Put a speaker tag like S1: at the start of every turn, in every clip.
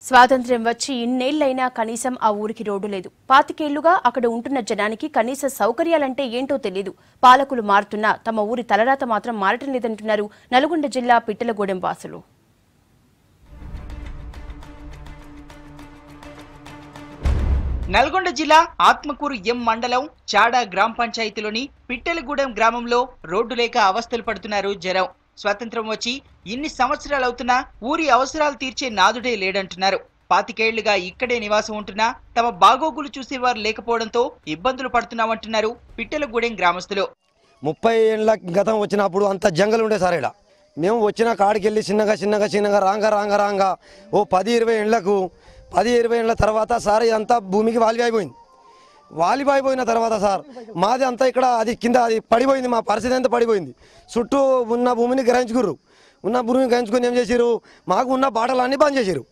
S1: స్వాతంత్ర్యం వచ్చి ఇన్నేళ్లైనా కనీసం ఆ ఊరికి రోడ్డు లేదు. 25 ఏళ్లుగా అక్కడ ఉంటున్న జనానికి కనీస సౌకర్యాలంటే ఏంటో తెలియదు. పాలకులు మారుతున్నా తమ ఊరి తలరాత మాత్రం మారటం లేదంటున్నారు నల్గొండ జిల్లా పిట్టలగూడెం వాసులు.
S2: నల్గొండ జిల్లా ఆత్మకూరు ఎం మండలం చాడా గ్రామ పంచాయతీలోని పిట్టలగూడెం గ్రామంలో రోడ్డు లేక అవస్థలు పడుతున్నారు జనం. స్వాతంత్ర్యం వచ్చి ఇన్ని సంవత్సరాలవుతున్నా ఊరి అవసరాలు తీర్చే నాదుడే లేడంటున్నారు. 25 ఏళ్లుగా ఇక్కడే నివాసం ఉంటున్నా తమ బాగోగులు చూసేవారు లేకపోవడంతో ఇబ్బందులు పడుతున్నామంటున్నారు పిట్టలగూడెం గ్రామస్తులు.
S3: 30 ఏళ్ల గతం వచ్చినప్పుడు అంత జంగల్ ఉండే సార్. ఇలా మేము వచ్చిన కాడికి వెళ్ళి చిన్నగా రాంగా ఓ 10-20 ఏళ్లకు 10-20 ఏళ్ల తర్వాత సార్ ఇదంతా భూమికి వాలిబాయిపోయిన తర్వాత సార్ మాది అంతా ఇక్కడ అది కింద అది పడిపోయింది. మా పరిస్థితి అంతా పడిపోయింది. చుట్టూ ఉన్న భూమిని గ్రహించుకుని ఏం చేసిరు, మాకు ఉన్న బాటలన్నీ బంద్ చేసిరు.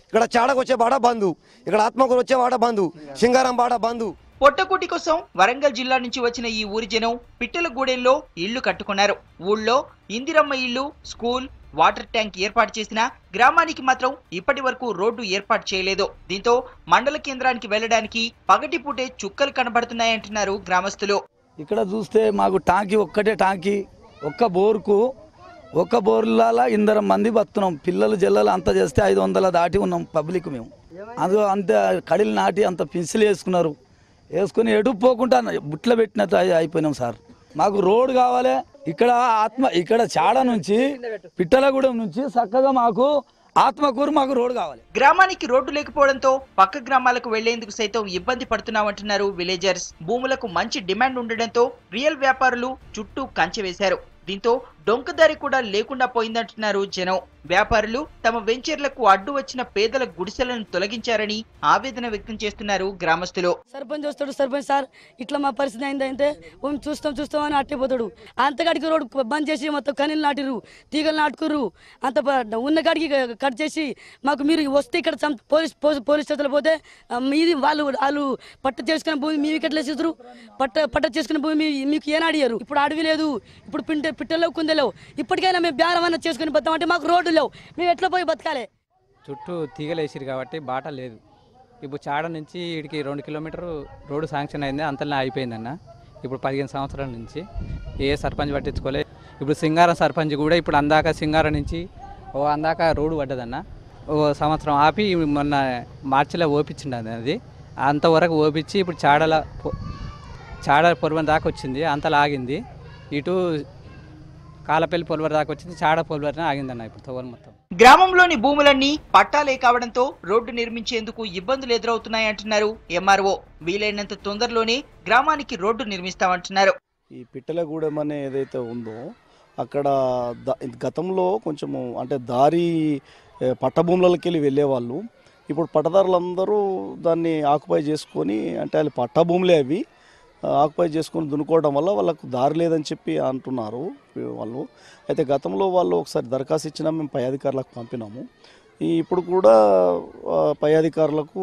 S3: ఇక్కడ చాడకు వచ్చే బాట బంధు, ఇక్కడ ఆత్మకూరు వచ్చే బాట బంధు, సింగారం బాట బంధు.
S2: పొట్టకుటి కోసం వరంగల్ జిల్లా నుంచి వచ్చిన ఈ ఊరి జనం పిట్టలగూడెంలో ఇళ్లు కట్టుకున్నారు. ఊళ్ళో ఇందిరమ్మ ఇల్లు, స్కూల్, వాటర్ ట్యాంక్ ఏర్పాటు చేసినా గ్రామానికి మాత్రం ఇప్పటి వరకు రోడ్డు ఏర్పాటు చేయలేదు. దీంతో మండల కేంద్రానికి వెళ్లడానికి పగటిపూటే చుక్కలు కనబడుతున్నాయంటున్నారు గ్రామస్తులు.
S4: ఇక్కడ చూస్తే మాకు టాంకీ ఒక్కటే టాంకీ, ఒక్క బోర్లలో 200 మంది బతున్నాం. పిల్లలు జల్లలు అంత చేస్తే 500 దాటి ఉన్నాం పబ్లిక్. మేము అందులో అంత కడిలు నాటి అంత పెన్సిల్ వేసుకుని ఎటు పోకుండా బుట్ల పెట్టినట్టు అయిపోయినాం సార్. మాకు రోడ్ కావాలి. ఇక్కడ చాడ నుంచి పిట్టలగూడెం నుంచి చక్కగా మాకు ఆత్మకూరు మాకు రోడ్ కావాలి.
S2: గ్రామానికి రోడ్డు లేకపోవడంతో పక్క గ్రామాలకు వెళ్లేందుకు సైతం ఇబ్బంది పడుతున్నామంటున్నారు విలేజర్స్. భూములకు మంచి డిమాండ్ ఉండడంతో రియల్ వ్యాపారులు చుట్టూ కంచె వేశారు. దీంతో డొంకదారి కూడా లేకుండా పోయిందంటున్నారు జనం. వ్యాపారులు తమ వెంచర్లకు అడ్డు వచ్చిన పేదల గుడిసెలను తొలగించారని ఆవేదన వ్యక్తం చేస్తున్నారు గ్రామస్తులు.
S5: సర్పంచ్ వస్తాడు, సర్పంచ్ సార్ ఇట్లా మా పరిస్థితి అయిందంటే చూస్తాం అని అట్టిపోతాడు. అంతకాడికి రోడ్డు బంద్ చేసి మొత్తం కనీలు నాటిరు, తీగలు నాటుకుర్రు. అంత ఉన్న కాడికి కట్ చేసి మాకు మీరు వస్తే ఇక్కడ పోలీస్ స్టేషన్లో పోతే మీది వాళ్ళు పట్ట చేసుకున్న భూమి మీ వికెట్లు వేసేస్తారు. పట్ట చేసుకున్న భూమి మీకు ఏం అడిగారు. ఇప్పుడు అడవి లేదు, ఇప్పుడు పిట్టల్లో కుందలేవు. ఇప్పటికైనా మేము బేరమన్నా చేసుకుని బతామంటే మాకు రోడ్డు లేవు, మేము ఎట్లా పోయి బతకాలి.
S6: చుట్టూ తీగలు వేసిరు కాబట్టి బాట లేదు. ఇప్పుడు చాడ నుంచి ఇక్కడికి 2 కిలోమీటర్లు రోడ్డు శాంక్షన్ అయింది, అంతలా అయిపోయిందన్న. ఇప్పుడు 15 సంవత్సరాల నుంచి ఏ సర్పంచ్ పట్టించుకోలేదు. ఇప్పుడు సింగారం సర్పంచ్ కూడా ఇప్పుడు అందాక సింగారం నుంచి అందాక రోడ్డు పడ్డదన్న. ఓ సంవత్సరం ఆపి మొన్న మార్చిలో ఓపించింది. అది అంతవరకు ఓపించి ఇప్పుడు చాడ పొలవరం దాకా వచ్చింది, అంతలా ఆగింది. ఇటు కాలపల్లి పొలవరం దాకా వచ్చింది, చాడ పొలవరం ఆగిందన్న. ఇప్పుడు తోవలు మొత్తం
S2: గ్రామంలోని భూములన్నీ పట్టాలే కావడంతో రోడ్డు నిర్మించేందుకు ఇబ్బందులు ఎదురవుతున్నాయంటున్నారు ఎంఆర్ఓ. వీలైనంత తొందరలోనే గ్రామానికి రోడ్డు నిర్మిస్తామంటున్నారు.
S7: ఈ పిట్టలగూడెం అనే ఏదైతే ఉందో అక్కడ గతంలో కొంచెము అంటే దారి పట్టభూములకి వెళ్ళి వెళ్ళేవాళ్ళు. ఇప్పుడు పట్టదారులందరూ దాన్ని ఆక్యుపై చేసుకొని, అంటే వాళ్ళు పట్టభూములే అవి ఆక్యుపై చేసుకొని దున్నుకోవడం వల్ల వాళ్ళకు దారి లేదని చెప్పి అంటున్నారు వాళ్ళు. అయితే గతంలో వాళ్ళు ఒకసారి దరఖాస్తు ఇచ్చినా మేము పై అధికారులకు పంపినాము. ఇప్పుడు కూడా పై అధికారులకు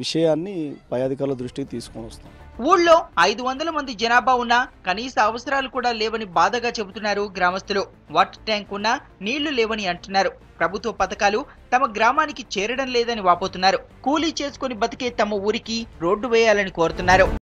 S7: విషయాన్ని పై అధికారుల దృష్టికి తీసుకొని వస్తాం.
S2: ఊళ్ళో 500 మంది జనాభా ఉన్నా కనీస అవసరాలు కూడా లేవని బాధగా చెబుతున్నారు గ్రామస్తులు. వాటర్ ట్యాంక్ ఉన్నా నీళ్లు లేవని అంటున్నారు. ప్రభుత్వ పథకాలు తమ గ్రామానికి చేరడం లేదని వాపోతున్నారు. కూలీ చేసుకుని బతికే తమ ఊరికి రోడ్డు వేయాలని కోరుతున్నారు.